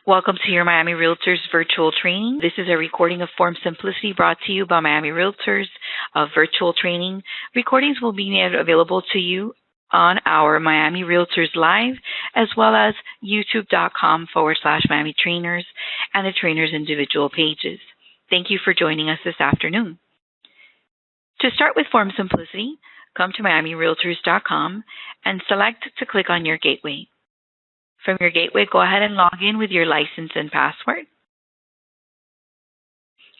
Welcome to your Miami Realtors virtual training. This is a recording of Form Simplicity brought to you by Miami Realtors virtual training. Recordings will be made available to you on our Miami Realtors Live, as well as youtube.com/miamitrainers and the trainers' individual pages. Thank you for joining us this afternoon. To start with Form Simplicity, come to miamirealtors.com and select to click on your gateway. From your gateway, go ahead and log in with your license and password.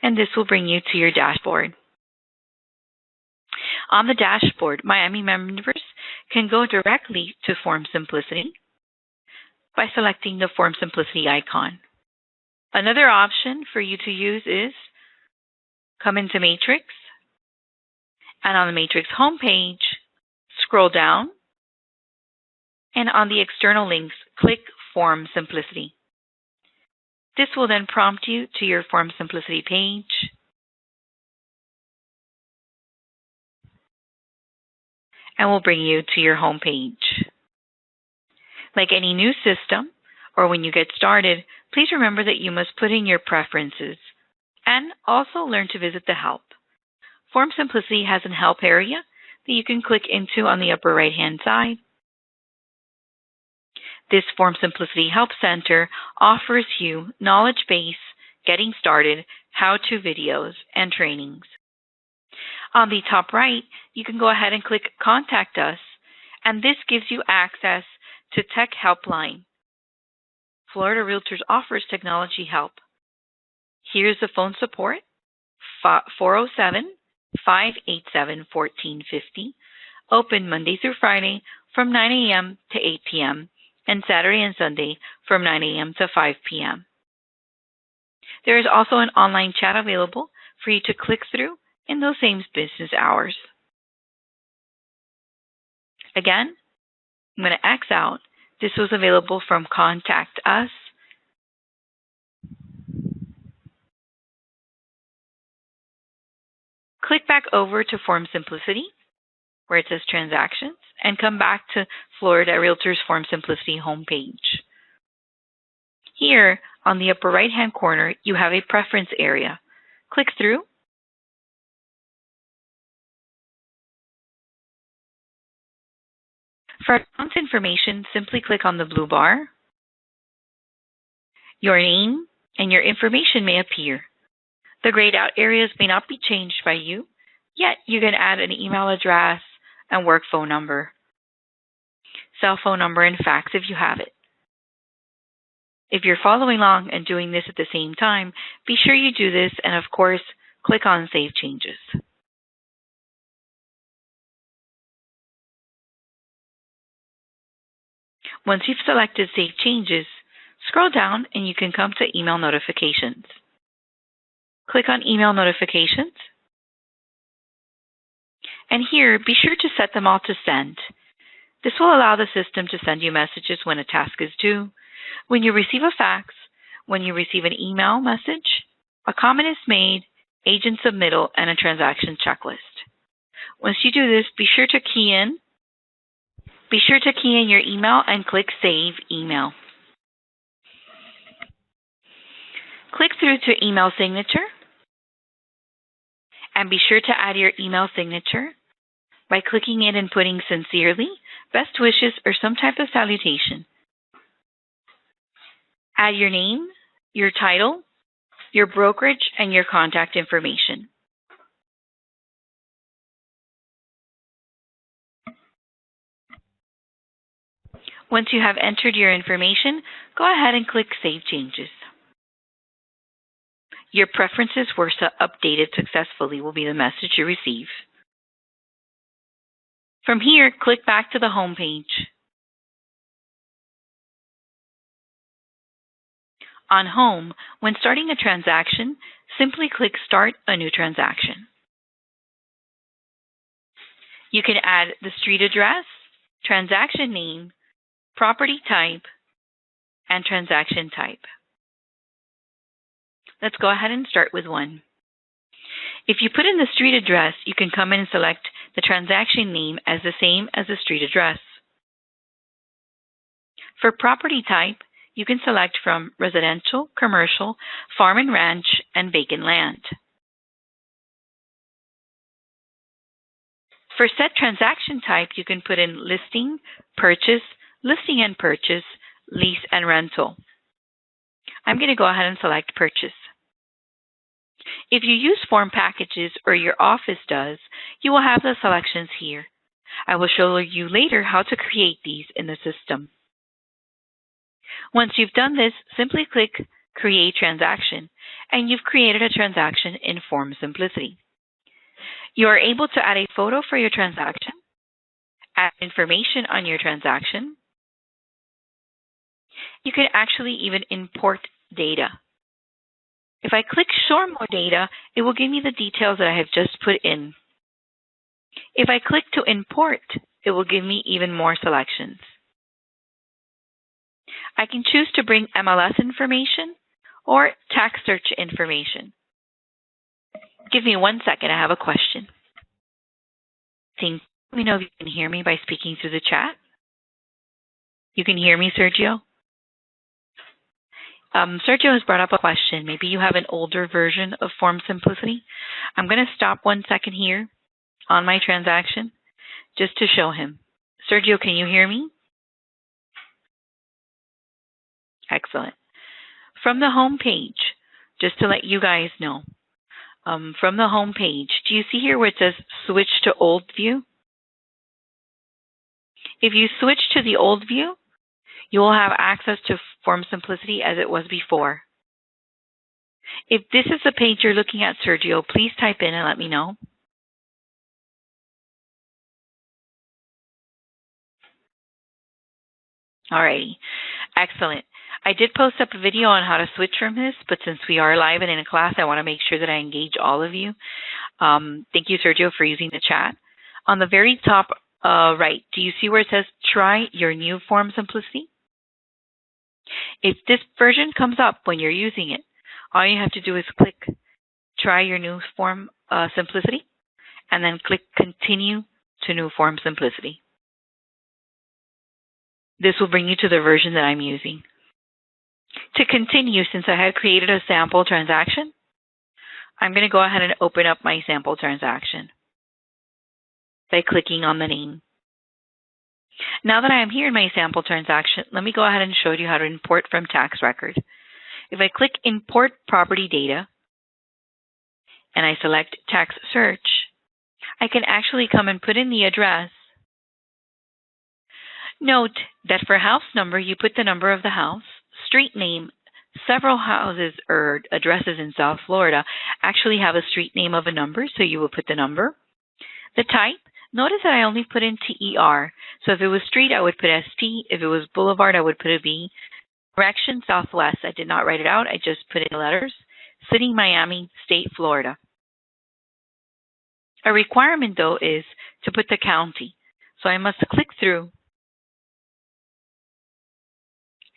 And this will bring you to your dashboard. On the dashboard, Miami members can go directly to Form Simplicity by selecting the Form Simplicity icon. Another option for you to use is come into Matrix, and on the Matrix homepage, scroll down, and on the external links, click Form Simplicity. This will then prompt you to your Form Simplicity page. And will bring you to your home page. Like any new system, or when you get started, please remember that you must put in your preferences and also learn to visit the help. Form Simplicity has a help area that you can click into on the upper right-hand side. This Form Simplicity Help Center offers you knowledge base, getting started, how-to videos, and trainings. On the top right, you can go ahead and click Contact Us, and this gives you access to Tech Helpline. Florida Realtors offers technology help. Here's the phone support, 407-587-1450, open Monday through Friday from 9 a.m. to 8 p.m., and Saturday and Sunday from 9 a.m. to 5 p.m. There is also an online chat available for you to click through in those same business hours. Again, I'm going to X out. This was available from Contact Us. Click back over to Form Simplicity, where it says Transactions, and come back to Florida Realtors Form Simplicity homepage. Here, on the upper right-hand corner, you have a preference area. Click through. For account information, simply click on the blue bar. Your name and your information may appear. The grayed out areas may not be changed by you, yet you can add an email address and work phone number, cell phone number, and fax if you have it. If you're following along and doing this at the same time, be sure you do this, and of course, click on Save Changes. Once you've selected Save Changes, scroll down and you can come to Email Notifications. Click on Email Notifications. And here, be sure to set them all to Send. This will allow the system to send you messages when a task is due, when you receive a fax, when you receive an email message, a comment is made, agent submittal, and a transaction checklist. Once you do this, be sure to key in your email and click Save Email. Click through to Email Signature, and be sure to add your email signature by clicking it and putting sincerely, best wishes, or some type of salutation. Add your name, your title, your brokerage, and your contact information. Once you have entered your information, go ahead and click Save Changes. Your preferences were updated successfully will be the message you receive. From here, click back to the home page. On Home, when starting a transaction, simply click Start a New Transaction. You can add the street address, transaction name, property type, and transaction type. Let's go ahead and start with one. If you put in the street address, you can come in and select the transaction name as the same as the street address. For property type, you can select from residential, commercial, farm and ranch, and vacant land. For set transaction type, you can put in listing, purchase, listing and purchase, lease, and rental. I'm going to go ahead and select purchase. If you use form packages or your office does, you will have the selections here. I will show you later how to create these in the system. Once you've done this, simply click Create Transaction, and you've created a transaction in Form Simplicity. You are able to add a photo for your transaction, add information on your transaction. You can actually even import data. If I click Show More Data, it will give me the details that I have just put in. If I click to import, it will give me even more selections. I can choose to bring MLS information or tax search information. Give me 1 second, I have a question. Let me know if you can hear me by speaking through the chat. You can hear me, Sergio? Sergio has brought up a question. Maybe you have an older version of Form Simplicity. I'm going to stop 1 second here on my transaction just to show him. Sergio, can you hear me? Excellent. From the home page, just to let you guys know, from the home page, do you see here where it says Switch to Old View? If you switch to the old view, you will have access to Form Simplicity as it was before. If this is the page you're looking at, Sergio, please type in and let me know. Alrighty, excellent. I did post up a video on how to switch from this, but since we are live and in a class, I want to make sure that I engage all of you. Thank you, Sergio, for using the chat. On the very top right, do you see where it says Try Your New Form Simplicity? If this version comes up when you're using it, all you have to do is click Try Your New Form Simplicity, and then click Continue to New Form Simplicity. This will bring you to the version that I'm using. To continue, since I had created a sample transaction, I'm going to go ahead and open up my sample transaction by clicking on the name. Now that I am here in my sample transaction, let me go ahead and show you how to import from tax record. If I click Import Property Data, and I select Tax Search, I can actually come and put in the address. Note that for house number, you put the number of the house. Street name, several houses or addresses in South Florida actually have a street name of a number, so you will put the number. The type, notice that I only put in TER. So if it was street, I would put ST. If it was boulevard, I would put a B. Direction, Southwest. I did not write it out. I just put in the letters. City, Miami, State, Florida. A requirement, though, is to put the county. So I must click through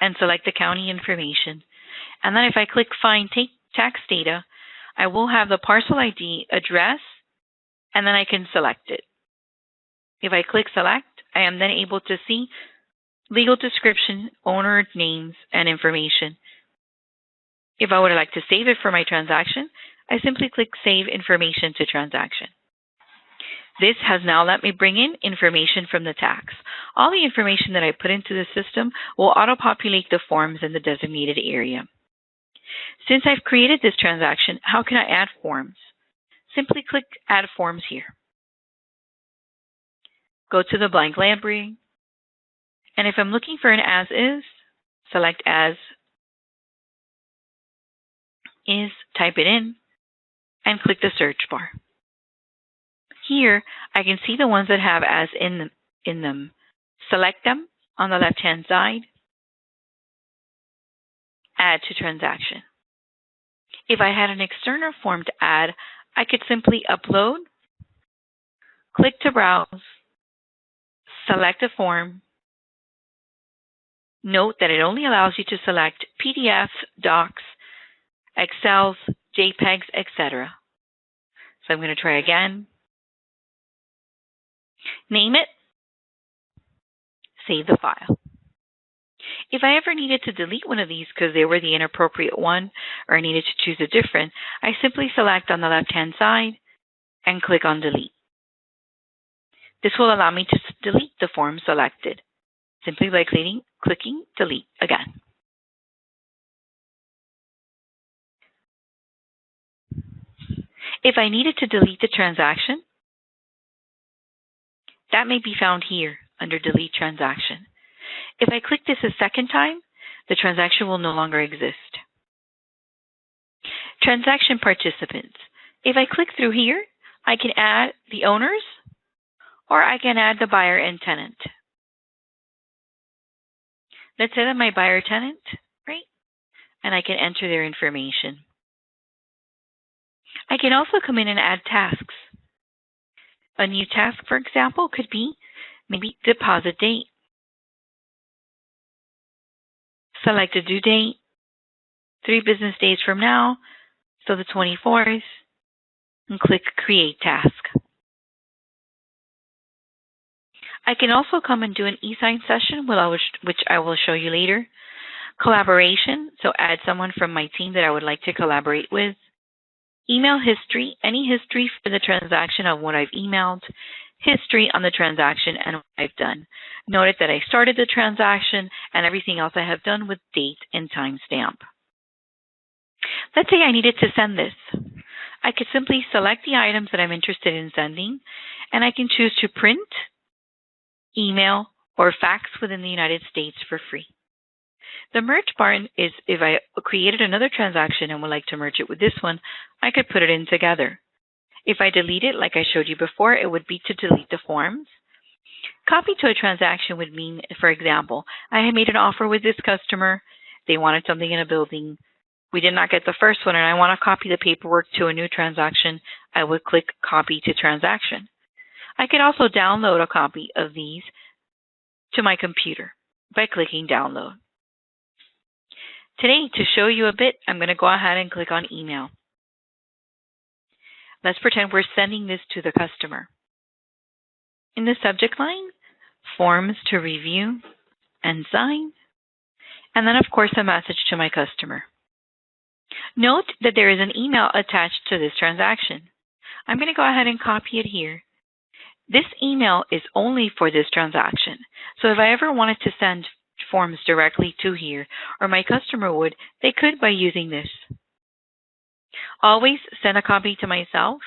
and select the county information. And then if I click Find Tax Data, I will have the parcel ID, address, and then I can select it. If I click Select, I am then able to see legal description, owner names, and information. If I would like to save it for my transaction, I simply click Save Information to Transaction. This has now let me bring in information from the tax. All the information that I put into the system will auto-populate the forms in the designated area. Since I've created this transaction, how can I add forms? Simply click Add Forms here. Go to the blank library, and if I'm looking for an As Is, select As Is, type it in, and click the search bar. Here, I can see the ones that have As in them. Select them on the left-hand side, Add to Transaction. If I had an external form to add, I could simply upload, click to browse, select a form. Note that it only allows you to select PDFs, docs, Excels, JPEGs, etc. So I'm going to try again. Name it, save the file. If I ever needed to delete one of these because they were the inappropriate one or I needed to choose a different, I simply select on the left-hand side and click on delete. This will allow me to delete the form selected simply by clicking delete again. If I needed to delete the transaction, that may be found here under delete transaction. If I click this a second time, the transaction will no longer exist. Transaction participants. If I click through here, I can add the owners or I can add the buyer and tenant. Let's say that my buyer tenant, right? And I can enter their information. I can also come in and add tasks. A new task, for example, could be maybe deposit date. Select a due date, 3 business days from now, so the 24th, and click Create Task. I can also come and do an esign session, which I will show you later. Collaboration, so add someone from my team that I would like to collaborate with. Email history, any history for the transaction of what I've emailed. History on the transaction and what I've done. Note that I started the transaction and everything else I have done with date and timestamp. Let's say I needed to send this. I could simply select the items that I'm interested in sending, and I can choose to print, email, or fax within the United States for free. The merge bar is if I created another transaction and would like to merge it with this one, I could put it in together. If I delete it, like I showed you before, it would be to delete the forms. Copy to a transaction would mean, for example, I had made an offer with this customer. They wanted something in a building. We did not get the first one, and I want to copy the paperwork to a new transaction. I would click Copy to Transaction. I could also download a copy of these to my computer by clicking Download. Today, to show you a bit, I'm going to go ahead and click on Email. Let's pretend we're sending this to the customer. In the subject line, Forms to Review and Sign, and then, of course, a message to my customer. Note that there is an email attached to this transaction. I'm going to go ahead and copy it here. This email is only for this transaction. So if I ever wanted to send forms directly to here, or my customer would, they could by using this. Always send a copy to myself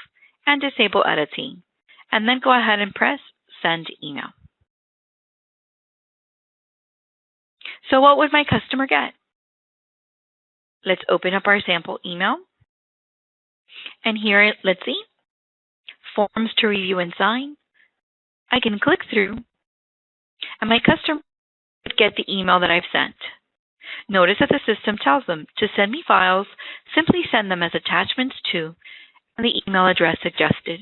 and disable editing, and then go ahead and press Send Email. So what would my customer get? Let's open up our sample email. And here, let's see, Forms to Review and Sign. I can click through, and my customer would get the email that I've sent. Notice that the system tells them to send me files, simply send them as attachments to, and the email address suggested.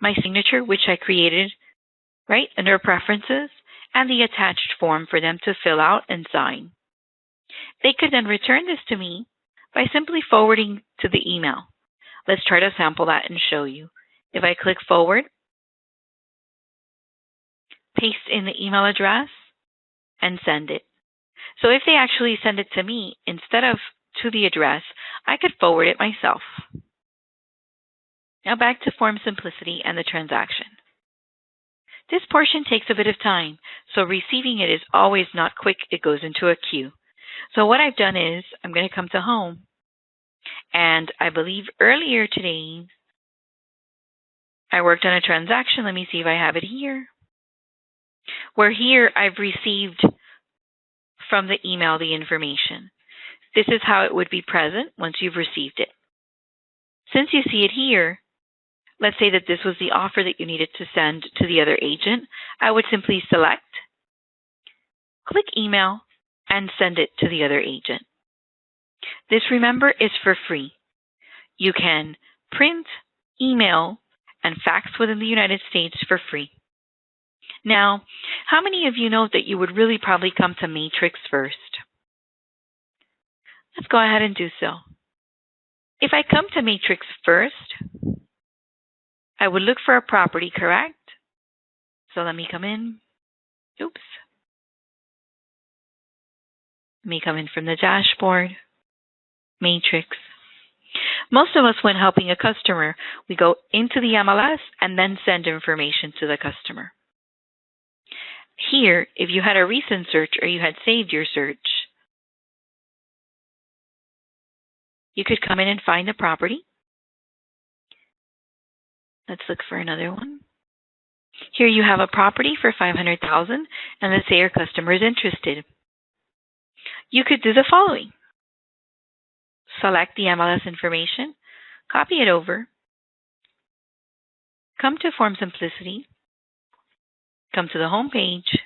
My signature, which I created, right, under Preferences, and the attached form for them to fill out and sign. They could then return this to me by simply forwarding to the email. Let's try to sample that and show you. If I click Forward, paste in the email address, and send it. So if they actually send it to me instead of to the address, I could forward it myself. Now back to form simplicity and the transaction. This portion takes a bit of time, so receiving it is always not quick. It goes into a queue. So what I've done is I'm going to come to Home, and I believe earlier today I worked on a transaction. Let me see if I have it here. Where here I've received from the email the information. This is how it would be present once you've received it. Since you see it here, let's say that this was the offer that you needed to send to the other agent, I would simply select, click Email, and send it to the other agent. This, remember, is for free. You can print, email, and fax within the United States for free. Now, how many of you know that you would really probably come to Matrix first? Let's go ahead and do so. If I come to Matrix first, I would look for a property, correct? So let me come in. Oops. It may come in from the dashboard, matrix. Most of us, when helping a customer, we go into the MLS and then send information to the customer. Here, if you had a recent search or you had saved your search, you could come in and find the property. Let's look for another one. Here you have a property for $500,000, and let's say your customer is interested. You could do the following. Select the MLS information, copy it over, come to Form Simplicity, come to the home page,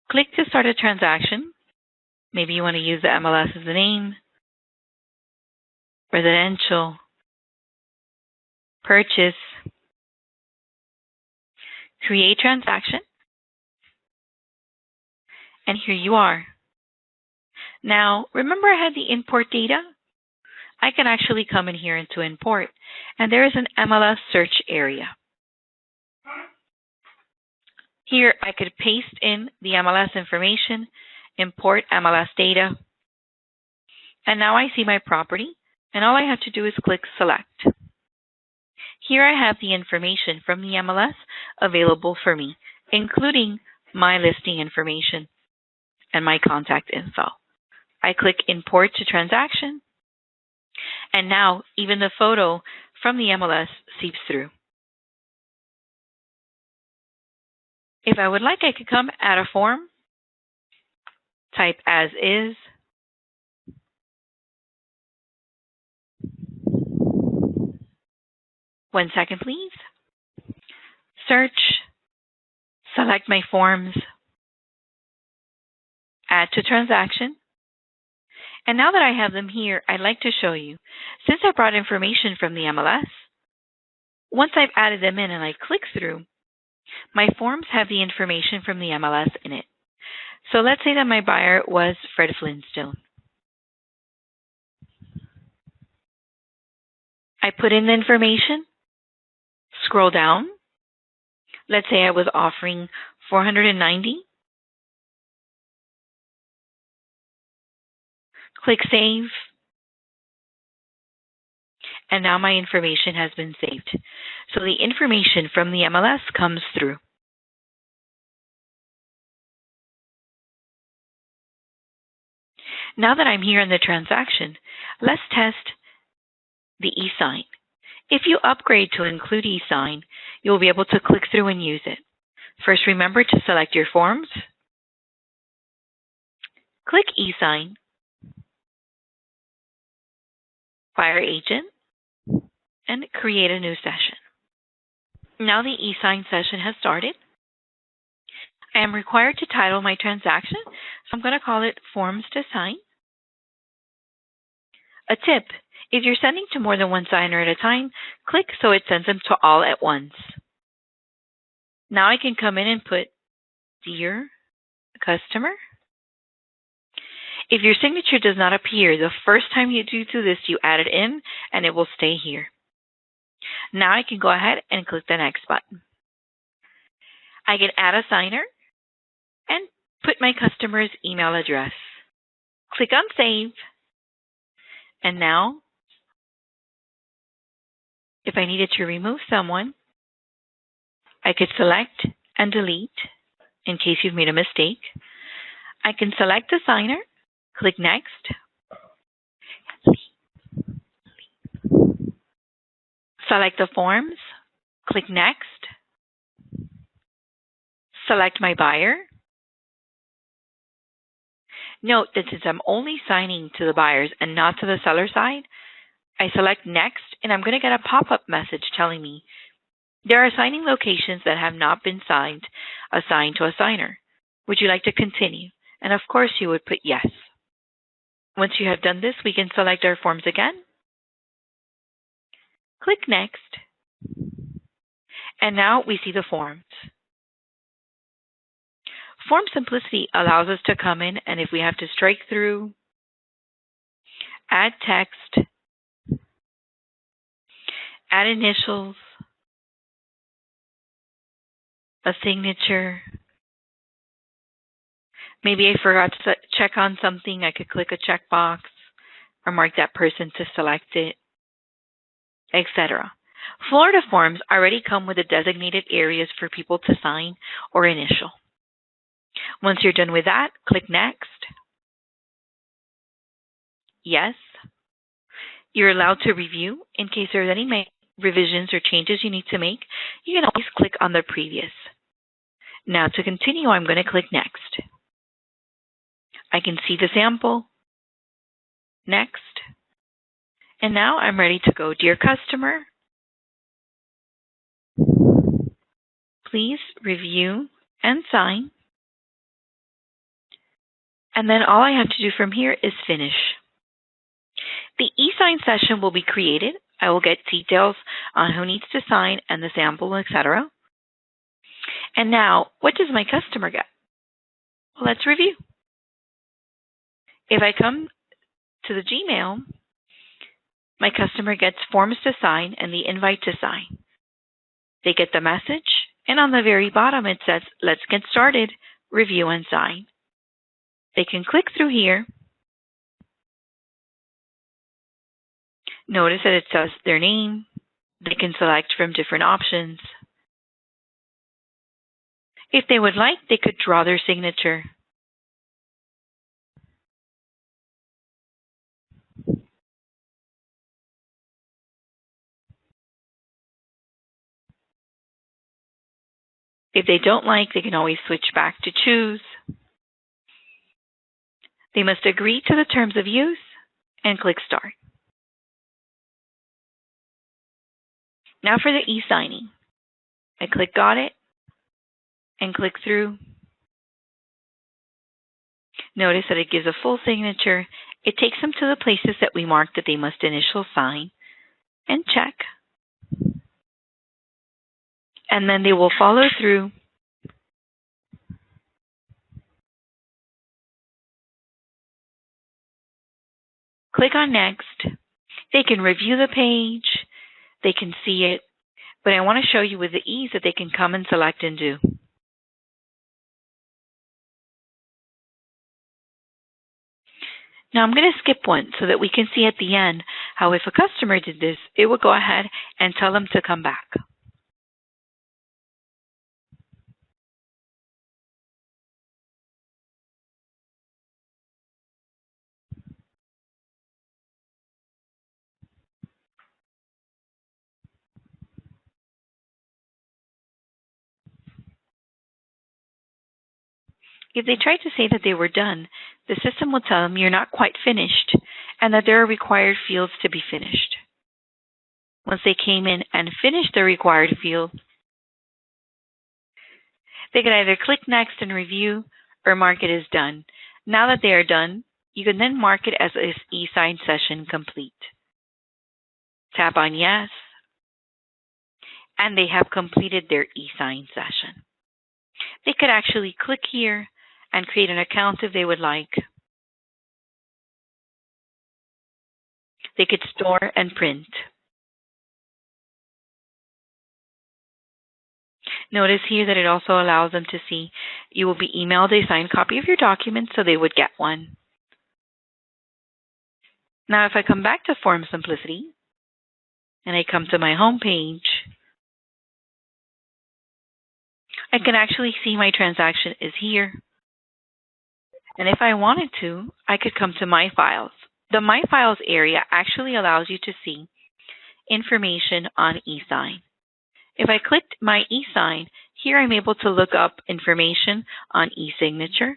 click to start a transaction. Maybe you want to use the MLS as the name, residential, purchase, create transaction, and here you are. Now, remember I had the import data? I can actually come in here into import, and there is an MLS search area. Here, I could paste in the MLS information, import MLS data, and now I see my property, and all I have to do is click Select. Here I have the information from the MLS available for me, including my listing information and my contact info. I click Import to Transaction, and now even the photo from the MLS seeps through. If I would like, I could come add a form, type as is, one second please, search, select my forms, add to transaction, and now that I have them here, I'd like to show you, since I brought information from the MLS, once I've added them in and I click through, my forms have the information from the MLS in it. So let's say that my buyer was Fred Flintstone. I put in the information, scroll down. Let's say I was offering $490. Click Save. And now my information has been saved. So the information from the MLS comes through. Now that I'm here in the transaction, let's test the esign. If you upgrade to include esign, you'll be able to click through and use it. First, remember to select your forms, click esign, buyer agent, and create a new session. Now the esign session has started. I am required to title my transaction, so I'm going to call it Forms to Sign. A tip, if you're sending to more than one signer at a time, click so it sends them to all at once. Now I can come in and put Dear Customer. If your signature does not appear, the first time you do this, you add it in and it will stay here. Now I can go ahead and click the Next button. I can add a signer and put my customer's email address. Click on Save. And now, if I needed to remove someone, I could select and delete in case you've made a mistake. I can select the signer, click Next. Select the forms, click Next. Select my buyer. Note that since I'm only signing to the buyers and not to the seller side, I select Next, and I'm going to get a pop-up message telling me there are signing locations that have not been assigned to a signer. Would you like to continue? And of course, you would put yes. Once you have done this, we can select our forms again. Click Next. And now we see the forms. Form Simplicity allows us to come in, and if we have to strike through, add text, add initials, a signature, Maybe I forgot to check on something. I could click a checkbox or mark that person to select it, etc. Florida forms already come with the designated areas for people to sign or initial. Once you're done with that, click Next. Yes. You're allowed to review. In case there's any revisions or changes you need to make, you can always click on the previous. Now to continue, I'm going to click Next. I can see the sample. Next. And now I'm ready to go. Dear customer, please review and sign. And then all I have to do from here is finish. The e-sign session will be created. I will get details on who needs to sign and the sample, etc. And now, what does my customer get? Well, let's review. If I come to the Gmail, my customer gets forms to sign and the invite to sign. They get the message, and on the very bottom it says, let's get started, review and sign. They can click through here. Notice that it says their name. They can select from different options. If they would like, they could draw their signature. If they don't like, they can always switch back to choose. They must agree to the terms of use and click Start. Now for the e-signing. I click Got It and click through. Notice that it gives a full signature. It takes them to the places that we marked that they must initial sign and check. And then they will follow through. Click on Next. They can review the page. They can see it. But I want to show you with the ease that they can come and select and do. Now I'm going to skip one so that we can see at the end how if a customer did this, it would go ahead and tell them to come back. If they try to say that they were done, the system will tell them you're not quite finished and that there are required fields to be finished. Once they came in and finished the required field, they can either click Next and review or mark it as done. Now that they are done, you can then mark it as an e-sign session complete. Tap on Yes, and they have completed their e-sign session. They could actually click here and create an account if they would like. They could store and print. Notice here that it also allows them to see you will be emailed a signed copy of your document, so they would get one. Now if I come back to Form Simplicity and I come to my home page, I can actually see my transaction is here. And if I wanted to, I could come to My Files. The My Files area actually allows you to see information on eSign. If I clicked My eSign, here I'm able to look up information on eSignature.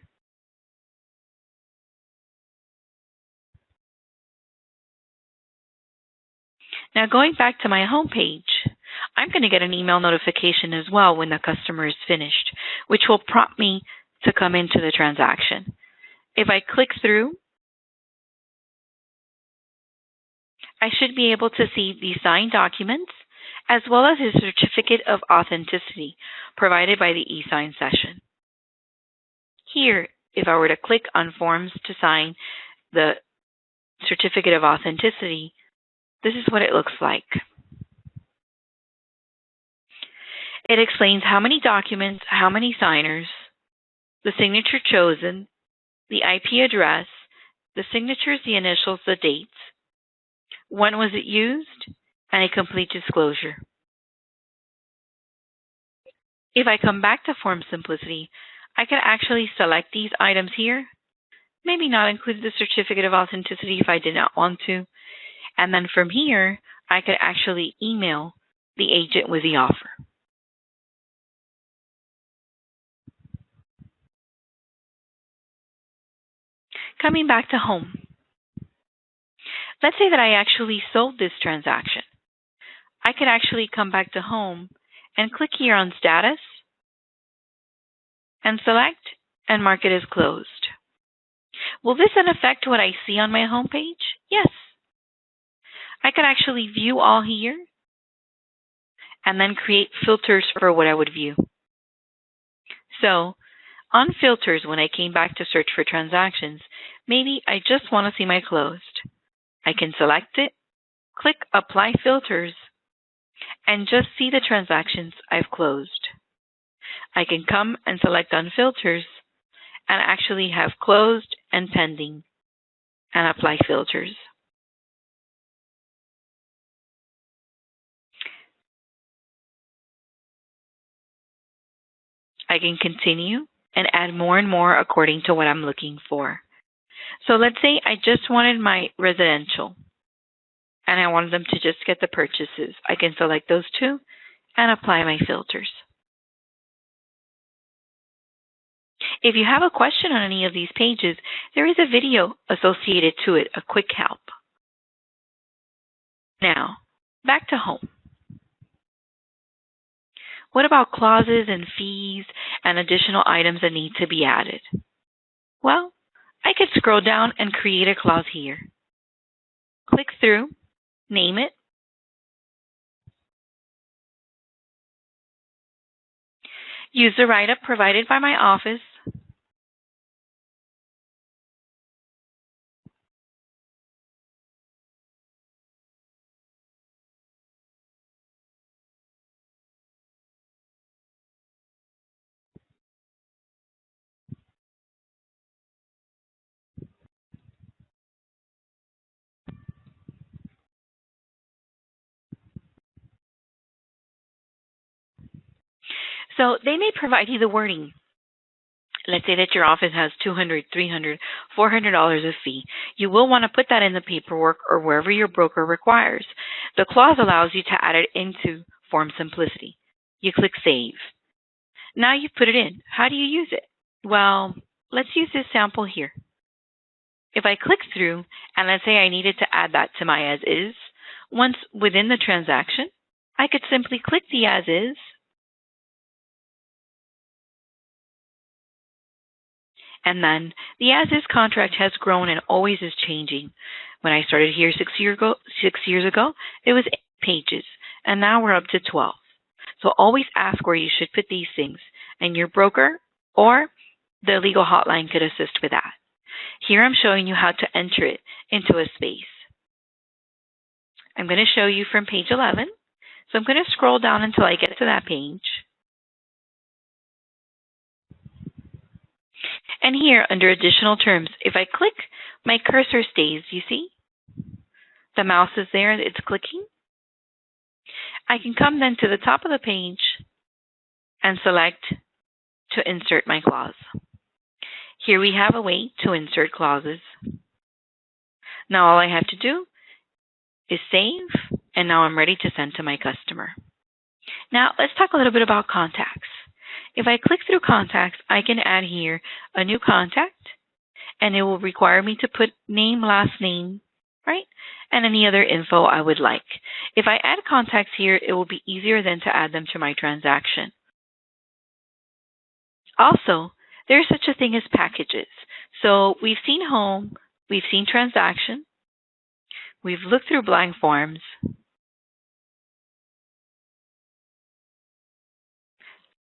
Now going back to my home page, I'm going to get an email notification as well when the customer is finished, which will prompt me to come into the transaction. If I click through, I should be able to see the signed documents as well as a certificate of authenticity provided by the eSign session. Here, if I were to click on Forms to sign the certificate of authenticity, this is what it looks like. It explains how many documents, how many signers, the signature chosen, the IP address, the signatures, the initials, the dates, when was it used, and a complete disclosure. If I come back to Form Simplicity, I can actually select these items here, maybe not include the certificate of authenticity if I did not want to, and then from here, I could actually email the agent with the offer. Coming back to home. Let's say that I actually sold this transaction. I could actually come back to home and click here on status and select and mark it as closed. Will this then affect what I see on my home page? Yes. I could actually view all here and then create filters for what I would view. So on filters, when I came back to search for transactions, maybe I just want to see my closed. I can select it, click Apply Filters, and just see the transactions I've closed. I can come and select on filters and actually have closed and pending and apply filters. I can continue and add more and more according to what I'm looking for. So let's say I just wanted my residential and I wanted them to just get the purchases. I can select those two and apply my filters. If you have a question on any of these pages, there is a video associated to it, a quick help. Now, back to home. What about clauses and fees and additional items that need to be added? Well, I could scroll down and create a clause here. Click through, name it, use the write-up provided by my office, so they may provide you the wording. Let's say that your office has $200, $300, $400 of fee. You will want to put that in the paperwork or wherever your broker requires. The clause allows you to add it into Form Simplicity. You click Save. Now you put it in. How do you use it? Well, let's use this sample here. If I click through and let's say I needed to add that to my as is, once within the transaction, I could simply click the as is and then the as-is contract has grown and always is changing. When I started here 6 years ago, it was 8 pages, and now we're up to 12. So always ask where you should put these things, and your broker or the legal hotline could assist with that. Here I'm showing you how to enter it into a space. I'm going to show you from page 11. So I'm going to scroll down until I get to that page. And here, under additional terms, if I click, my cursor stays, you see? The mouse is there, it's clicking. I can come then to the top of the page and select to insert my clause. Here we have a way to insert clauses. Now all I have to do is save, and now I'm ready to send to my customer. Now let's talk a little bit about contacts. If I click through contacts, I can add here a new contact, and it will require me to put name, last name, right? And any other info I would like. If I add contacts here, it will be easier than to add them to my transaction. Also, there's such a thing as packages. So we've seen home, we've seen transaction, we've looked through blank forms.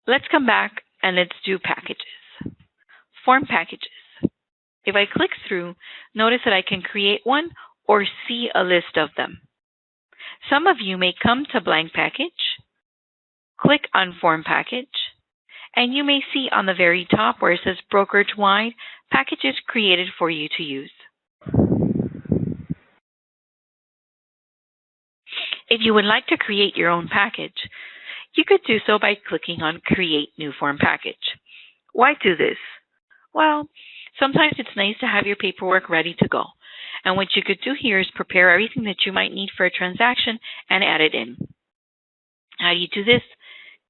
Let's come back and let's do packages. Form packages. If I click through, notice that I can create one or see a list of them. Some of you may come to blank package, click on form package, and you may see on the very top where it says brokerage wide packages created for you to use. If you would like to create your own package, you could do so by clicking on Create New Form Package. Why do this? Well, sometimes it's nice to have your paperwork ready to go. And what you could do here is prepare everything that you might need for a transaction and add it in. How do you do this?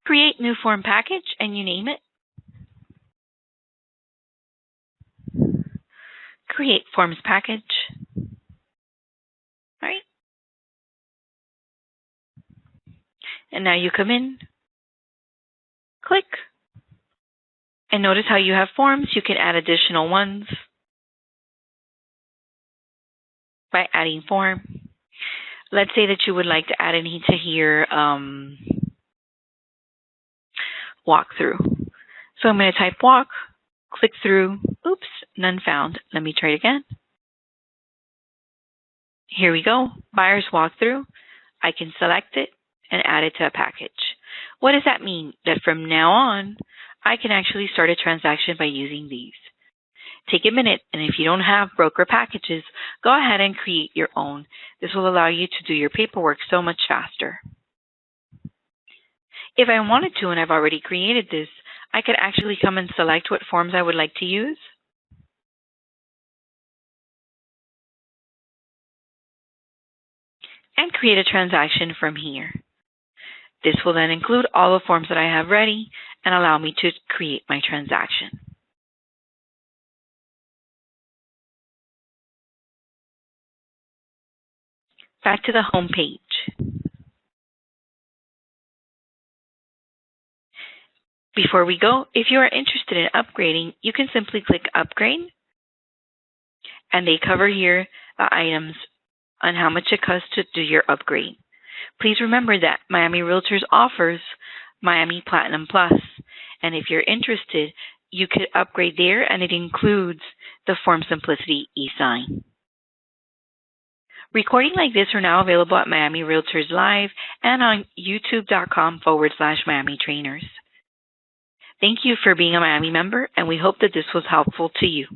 Create New Form Package and you name it. Create Forms Package. All right. And now you come in, click, and notice how you have forms. You can add additional ones by adding form. Let's say that you would like to add into here walkthrough. So I'm going to type walk, click through. Oops, none found. Let me try it again. Here we go. Buyer's walkthrough. I can select it and add it to a package. What does that mean? That from now on, I can actually start a transaction by using these. Take a minute, and if you don't have broker packages, go ahead and create your own. This will allow you to do your paperwork so much faster. If I wanted to, and I've already created this, I could actually come and select what forms I would like to use. And create a transaction from here. This will then include all the forms that I have ready and allow me to create my transaction. Back to the home page. Before we go, if you are interested in upgrading, you can simply click Upgrade, and they cover here the items on how much it costs to do your upgrade. Please remember that Miami Realtors offers Miami Platinum Plus, and if you're interested, you could upgrade there, and it includes the Form Simplicity esign. Recordings like this are now available at Miami Realtors Live and on youtube.com/miamitrainers. Thank you for being a Miami member, and we hope that this was helpful to you.